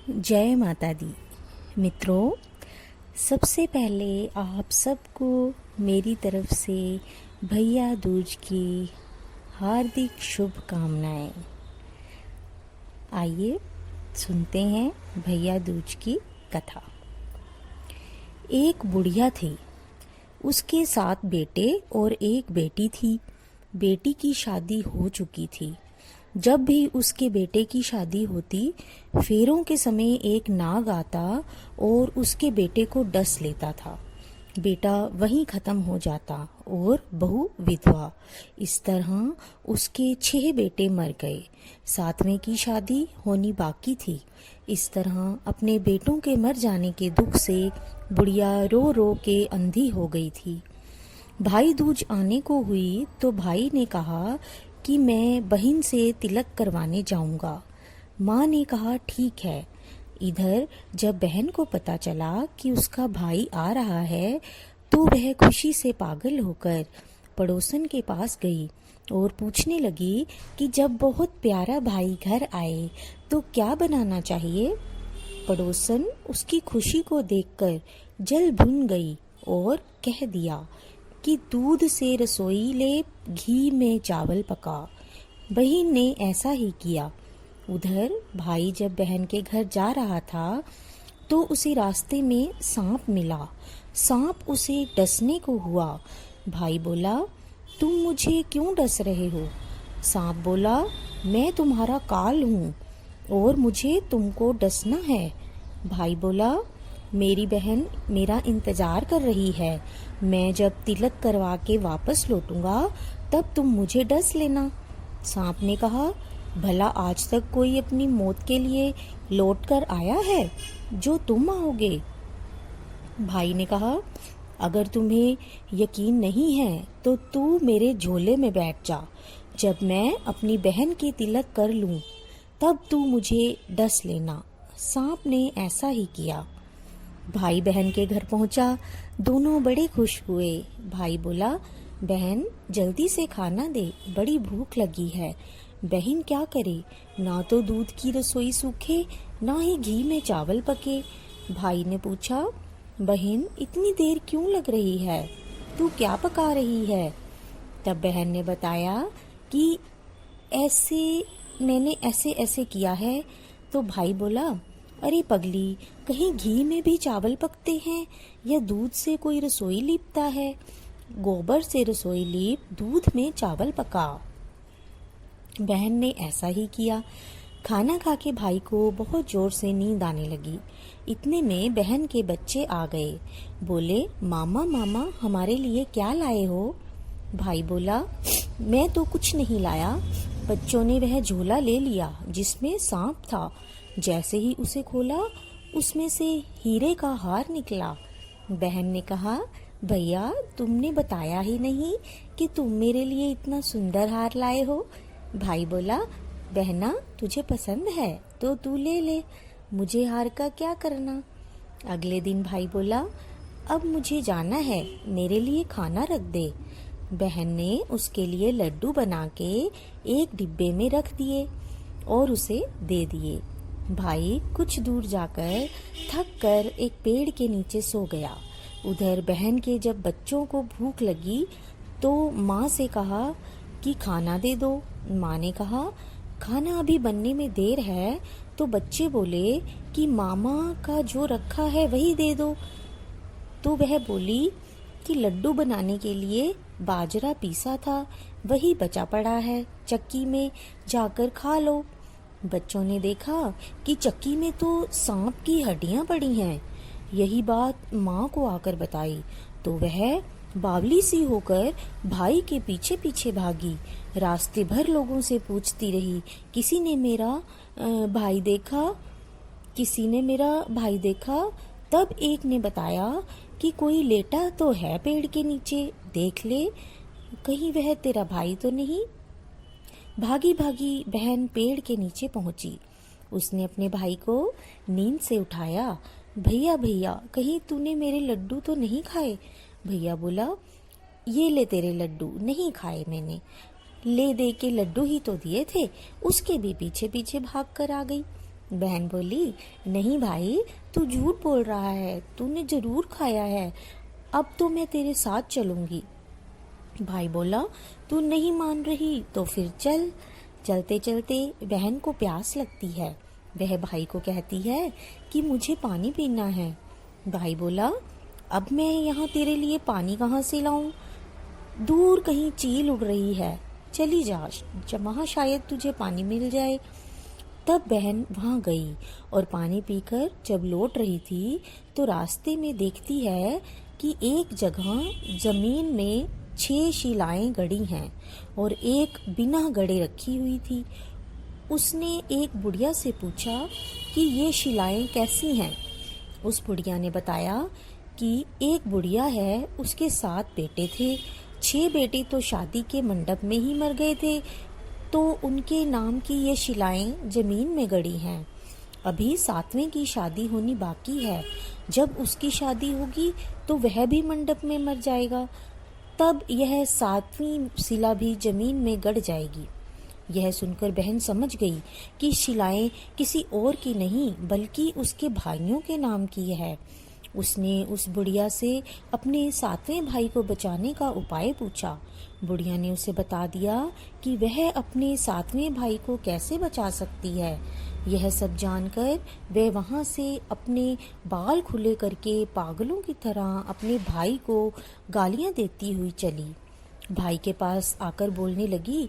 जय माता दी। मित्रों, सबसे पहले आप सबको मेरी तरफ से भैया दूज की हार्दिक शुभकामनाएं। आइए सुनते हैं भैया दूज की कथा। एक बुढ़िया थी, उसके 7 बेटे और एक बेटी थी। बेटी की शादी हो चुकी थी। जब भी उसके बेटे की शादी होती, फेरों के समय एक नाग आता और उसके बेटे को डस लेता था। बेटा वहीं खत्म हो जाता और बहू विधवा। इस तरह उसके 6 बेटे मर गए। 7वें की शादी होनी बाकी थी। इस तरह अपने बेटों के मर जाने के दुख से बुढ़िया रो रो के अंधी हो गई थी। भाई दूज आने को हुई तो भाई ने कहा कि मैं बहन से तिलक करवाने जाऊंगा। माँ ने कहा ठीक है। इधर जब बहन को पता चला कि उसका भाई आ रहा है तो वह खुशी से पागल होकर पड़ोसन के पास गई और पूछने लगी कि जब बहुत प्यारा भाई घर आए तो क्या बनाना चाहिए। पड़ोसन उसकी खुशी को देखकर जल भुन गई और कह दिया कि दूध से रसोई ले, घी में चावल पका। बहन ने ऐसा ही किया। उधर भाई जब बहन के घर जा रहा था तो उसे रास्ते में सांप मिला। सांप उसे डसने को हुआ। भाई बोला, तुम मुझे क्यों डस रहे हो? सांप बोला, मैं तुम्हारा काल हूँ और मुझे तुमको डसना है। भाई बोला, मेरी बहन मेरा इंतजार कर रही है। मैं जब तिलक करवा के वापस लौटूंगा तब तुम मुझे डस लेना। सांप ने कहा, भला आज तक कोई अपनी मौत के लिए लौट कर आया है जो तुम आओगे? भाई ने कहा, अगर तुम्हें यकीन नहीं है तो तू मेरे झोले में बैठ जा। जब मैं अपनी बहन के तिलक कर लूं तब तू मुझे डस लेना। सांप ने ऐसा ही किया। भाई बहन के घर पहुंचा। दोनों बड़े खुश हुए। भाई बोला, बहन जल्दी से खाना दे, बड़ी भूख लगी है। बहन क्या करे, ना तो दूध की रसोई सूखे ना ही घी में चावल पके। भाई ने पूछा, बहन इतनी देर क्यों लग रही है, तू क्या पका रही है? तब बहन ने बताया कि मैंने ऐसे ऐसे किया है। तो भाई बोला, अरे पगली, कहीं घी में भी चावल पकते हैं या दूध से कोई रसोई लीपता है? गोबर से रसोई लीप, दूध में चावल पका। बहन ने ऐसा ही किया। खाना खा के भाई को बहुत जोर से नींद आने लगी। इतने में बहन के बच्चे आ गए। बोले, मामा मामा हमारे लिए क्या लाए हो? भाई बोला, मैं तो कुछ नहीं लाया। बच्चों ने वह झोला ले लिया जिसमें सांप था। जैसे ही उसे खोला उसमें से हीरे का हार निकला। बहन ने कहा, भैया तुमने बताया ही नहीं कि तुम मेरे लिए इतना सुंदर हार लाए हो। भाई बोला, बहना तुझे पसंद है तो तू ले ले, मुझे हार का क्या करना। अगले दिन भाई बोला, अब मुझे जाना है, मेरे लिए खाना रख दे। बहन ने उसके लिए लड्डू बना के एक डिब्बे में रख दिए और उसे दे दिए। भाई कुछ दूर जाकर थक कर एक पेड़ के नीचे सो गया। उधर बहन के जब बच्चों को भूख लगी तो माँ से कहा कि खाना दे दो। माँ ने कहा, खाना अभी बनने में देर है। तो बच्चे बोले कि मामा का जो रखा है वही दे दो। तो वह बोली कि लड्डू बनाने के लिए बाजरा पीसा था, वही बचा पड़ा है, चक्की में जाकर खा लो। बच्चों ने देखा कि चक्की में तो सांप की हड्डियां पड़ी हैं। यही बात माँ को आकर बताई तो वह बावली सी होकर भाई के पीछे पीछे भागी। रास्ते भर लोगों से पूछती रही, किसी ने मेरा भाई देखा, किसी ने मेरा भाई देखा। तब एक ने बताया कि कोई लेटा तो है पेड़ के नीचे, देख ले कहीं वह तेरा भाई तो नहीं। भागी भागी बहन पेड़ के नीचे पहुंची। उसने अपने भाई को नींद से उठाया। भैया भैया, कहीं तूने मेरे लड्डू तो नहीं खाए? भैया बोला, ये ले तेरे लड्डू, नहीं खाए मैंने। ले दे के लड्डू ही तो दिए थे, उसके भी पीछे पीछे भाग कर आ गई। बहन बोली, नहीं भाई, तू झूठ बोल रहा है, तूने जरूर खाया है, अब तो मैं तेरे साथ चलूंगी। भाई बोला, तू नहीं मान रही तो फिर चल। चलते चलते बहन को प्यास लगती है। वह भाई को कहती है कि मुझे पानी पीना है। भाई बोला, अब मैं यहाँ तेरे लिए पानी कहाँ से लाऊं? दूर कहीं चील उड़ रही है, चली जा, वहाँ शायद तुझे पानी मिल जाए। तब बहन वहाँ गई और पानी पीकर जब लौट रही थी तो रास्ते में देखती है कि एक जगह जमीन में 6 शिलाएं गड़ी हैं और एक बिना गड़े रखी हुई थी। उसने एक बुढ़िया से पूछा कि ये शिलाएं कैसी हैं। उस बुढ़िया ने बताया कि एक बुढ़िया है, उसके 7 बेटे थे, 6 बेटे तो शादी के मंडप में ही मर गए थे, तो उनके नाम की ये शिलाएं जमीन में गड़ी हैं। अभी 7वें की शादी होनी बाकी है, जब उसकी शादी होगी तो वह भी मंडप में मर जाएगा, तब यह 7वीं शिला भी जमीन में गड़ जाएगी। यह सुनकर बहन समझ गई कि शिलाएं किसी और की नहीं बल्कि उसके भाइयों के नाम की है। उसने उस बुढ़िया से अपने 7वें भाई को बचाने का उपाय पूछा। बुढ़िया ने उसे बता दिया कि वह अपने 7वें भाई को कैसे बचा सकती है। यह सब जानकर वह वहां से अपने बाल खुले करके पागलों की तरह अपने भाई को गालियां देती हुई चली। भाई के पास आकर बोलने लगी,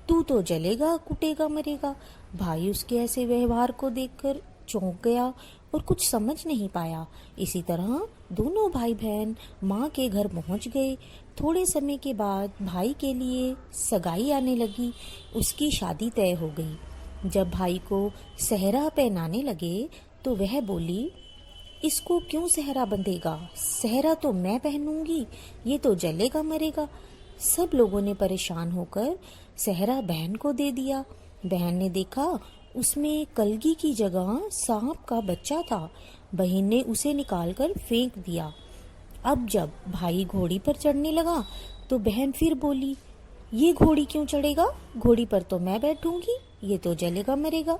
तू तो जलेगा, कुटेगा, मरेगा। भाई उसके ऐसे व्यवहार को देखकर चौंक गया और कुछ समझ नहीं पाया। इसी तरह दोनों भाई बहन माँ के घर पहुँच गए। थोड़े समय के बाद भाई के लिए सगाई आने लगी, उसकी शादी तय हो गई। जब भाई को सेहरा पहनाने लगे तो वह बोली, इसको क्यों सेहरा बंधेगा? सेहरा तो मैं पहनूंगी, ये तो जलेगा मरेगा। सब लोगों ने परेशान होकर सेहरा बहन को दे दिया। बहन ने देखा उसमें कलगी की जगह सांप का बच्चा था। बहन ने उसे निकालकर फेंक दिया। अब जब भाई घोड़ी पर चढ़ने लगा तो बहन फिर बोली, ये घोड़ी क्यों चढ़ेगा? घोड़ी पर तो मैं बैठूंगी, ये तो जलेगा मरेगा,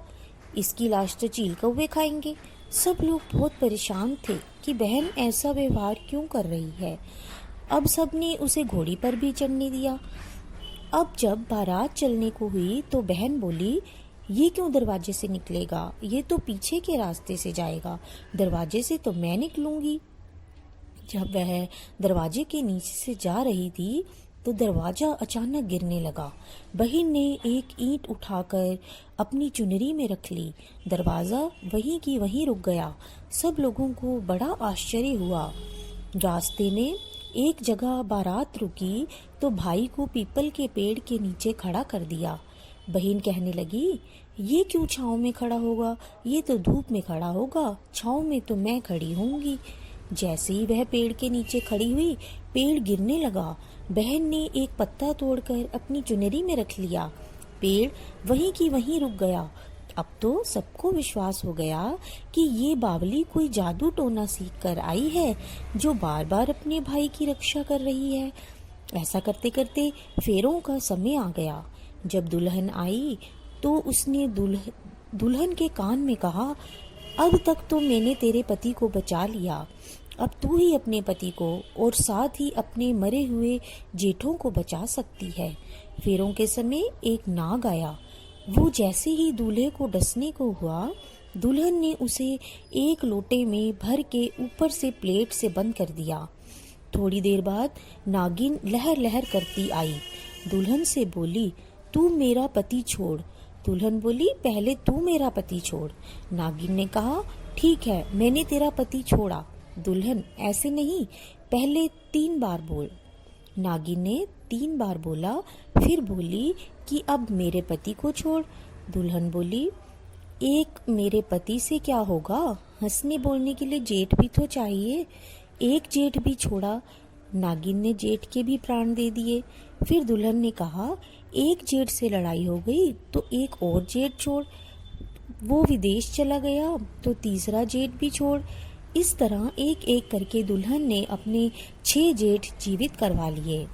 इसकी लाश तो चील कौवे खाएंगे। सब लोग बहुत परेशान थे कि बहन ऐसा व्यवहार क्यों कर रही है। अब सबने उसे घोड़ी पर भी चढ़ने दिया। अब जब बारात चलने को हुई तो बहन बोली, ये क्यों दरवाजे से निकलेगा? ये तो पीछे के रास्ते से जाएगा, दरवाजे से तो मैं निकलूंगी। जब वह दरवाजे के नीचे से जा रही थी तो दरवाजा अचानक गिरने लगा। बहन ने एक ईंट उठाकर अपनी चुनरी में रख ली। दरवाजा वहीं की वहीं रुक गया। सब लोगों को बड़ा आश्चर्य हुआ। रास्ते में एक जगह बारात रुकी तो भाई को पीपल के पेड़ के नीचे खड़ा कर दिया। बहन कहने लगी, ये क्यों छांव में खड़ा होगा? ये तो धूप में खड़ा होगा, छांव में तो मैं खड़ी होंगी। जैसे ही वह पेड़ के नीचे खड़ी हुई, पेड़ गिरने लगा। बहन ने एक पत्ता तोड़कर अपनी चुनरी में रख लिया। पेड़ वहीं की वहीं रुक गया। अब तो सबको विश्वास हो गया कि ये बावली कोई जादू टोना सीख कर आई है जो बार बार अपने भाई की रक्षा कर रही है। ऐसा करते करते फेरों का समय आ गया। जब दुल्हन आई तो उसने दुल्हन के कान में कहा, अब तक तो मैंने तेरे पति को बचा लिया, अब तू ही अपने पति को और साथ ही अपने मरे हुए जेठों को बचा सकती है। फेरों के समय एक नाग आया। वो जैसे ही दूल्हे को डसने को हुआ, दुल्हन ने उसे एक लोटे में भर के ऊपर से प्लेट से बंद कर दिया। थोड़ी देर बाद नागिन लहर लहर करती आई। दुल्हन से बोली, तू मेरा पति छोड़। दुल्हन बोली, पहले तू मेरा पति छोड़। नागिन ने कहा, ठीक है, मैंने तेरा पति छोड़ा। दुल्हन, ऐसे नहीं, पहले 3 बार बोल। नागिन ने 3 बार बोला, फिर बोली कि अब मेरे पति को छोड़। दुल्हन बोली, एक मेरे पति से क्या होगा? हंसने बोलने के लिए जेठ भी तो चाहिए। एक जेठ भी छोड़ा। नागिन ने जेठ के भी प्राण दे दिए। फिर दुल्हन ने कहा, एक जेठ से लड़ाई हो गई तो एक और जेठ छोड़। वो विदेश चला गया तो तीसरा जेठ भी छोड़। इस तरह एक एक करके दुल्हन ने अपने 6 जेठ जीवित करवा लिए।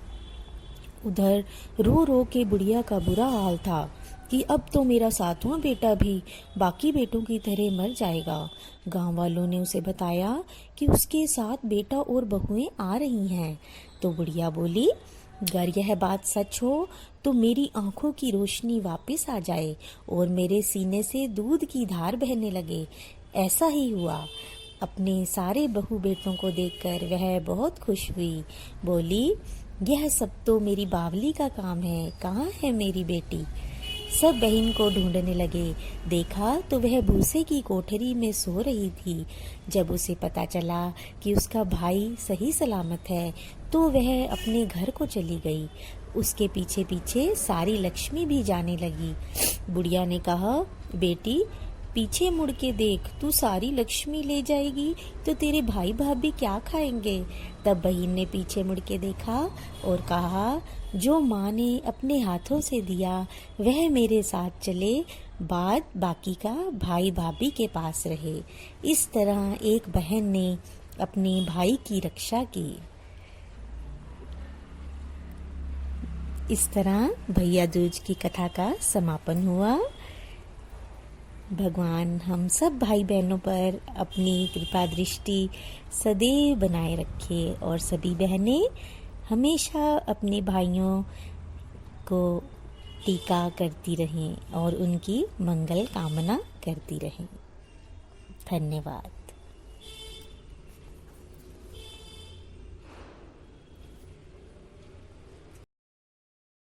उधर रो रो के बुढ़िया का बुरा हाल था कि अब तो मेरा सातवां बेटा भी बाकी बेटों की तरह मर जाएगा। गांव वालों ने उसे बताया कि उसके साथ बेटा और बहुएं आ रही हैं। तो बुढ़िया बोली, अगर यह बात सच हो तो मेरी आंखों की रोशनी वापस आ जाए और मेरे सीने से दूध की धार बहने लगे। ऐसा ही हुआ। अपने सारे बहू बेटों को देखकर वह बहुत खुश हुई। बोली, यह सब तो मेरी बावली का काम है, कहाँ है मेरी बेटी? सब बहन को ढूंढने लगे। देखा तो वह भूसे की कोठरी में सो रही थी। जब उसे पता चला कि उसका भाई सही सलामत है तो वह अपने घर को चली गई। उसके पीछे पीछे सारी लक्ष्मी भी जाने लगी। बुढ़िया ने कहा, बेटी पीछे मुड़ के देख, तू सारी लक्ष्मी ले जाएगी तो तेरे भाई भाभी क्या खाएंगे? तब बहन ने पीछे मुड़ के देखा और कहा, जो माँ ने अपने हाथों से दिया वह मेरे साथ चले, बाद बाकी का भाई भाभी के पास रहे। इस तरह एक बहन ने अपने भाई की रक्षा की। इस तरह भैया दूज की कथा का समापन हुआ। भगवान हम सब भाई बहनों पर अपनी कृपा दृष्टि सदैव बनाए रखे और सभी बहनें हमेशा अपने भाइयों को टीका करती रहें और उनकी मंगल कामना करती रहें। धन्यवाद।